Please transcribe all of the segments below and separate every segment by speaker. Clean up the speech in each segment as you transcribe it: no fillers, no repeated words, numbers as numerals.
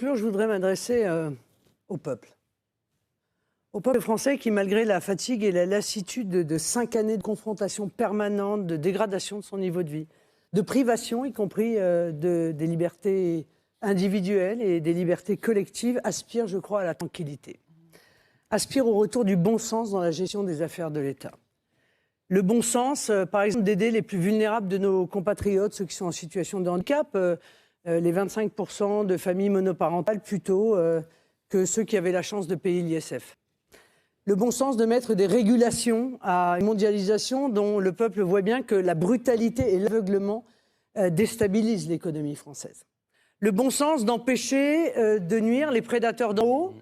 Speaker 1: conclure, je voudrais m'adresser au peuple. Au peuple français qui, malgré la fatigue et la lassitude de 5 années de confrontation permanente, de dégradation de son niveau de vie, de privation, y compris des libertés individuelles et des libertés collectives, aspire, je crois, à la tranquillité. Aspire au retour du bon sens dans la gestion des affaires de l'État. Le bon sens, par exemple, d'aider les plus vulnérables de nos compatriotes, ceux qui sont en situation de handicap, les 25% de familles monoparentales plutôt que ceux qui avaient la chance de payer l'ISF. Le bon sens de mettre des régulations à une mondialisation dont le peuple voit bien que la brutalité et l'aveuglement déstabilisent l'économie française. Le bon sens d'empêcher de nuire les prédateurs d'en haut,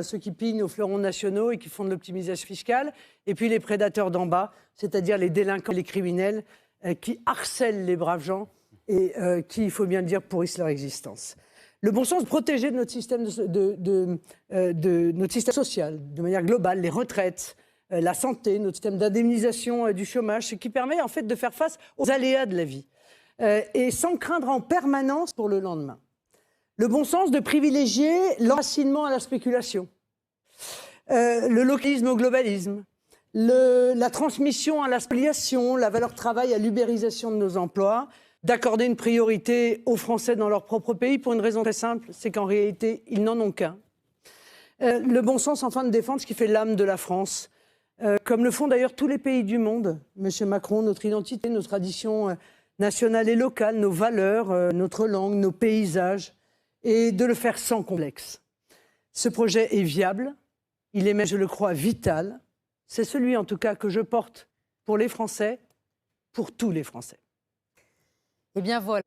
Speaker 1: ceux qui pillent nos fleurons nationaux et qui font de l'optimisation fiscale, et puis les prédateurs d'en bas, c'est-à-dire les délinquants, les criminels qui harcèlent les braves gens et qui, il faut bien le dire, pourrissent leur existence. Le bon sens de protéger notre système, notre système social de manière globale, les retraites, la santé, notre système d'indemnisation du chômage, ce qui permet en fait de faire face aux aléas de la vie et sans craindre en permanence pour le lendemain. Le bon sens de privilégier l'enracinement à la spéculation, le localisme au globalisme, la transmission à la spoliation, la valeur travail à l'ubérisation de nos emplois, d'accorder une priorité aux Français dans leur propre pays pour une raison très simple, c'est qu'en réalité, ils n'en ont qu'un. Le bon sens, enfin, de défendre ce qui fait l'âme de la France, comme le font d'ailleurs tous les pays du monde. Monsieur Macron, notre identité, nos traditions nationales et locales, nos valeurs, notre langue, nos paysages, et de le faire sans complexe. Ce projet est viable, il est même, je le crois, vital. C'est celui, en tout cas, que je porte pour les Français, pour tous les Français.
Speaker 2: Eh bien voilà.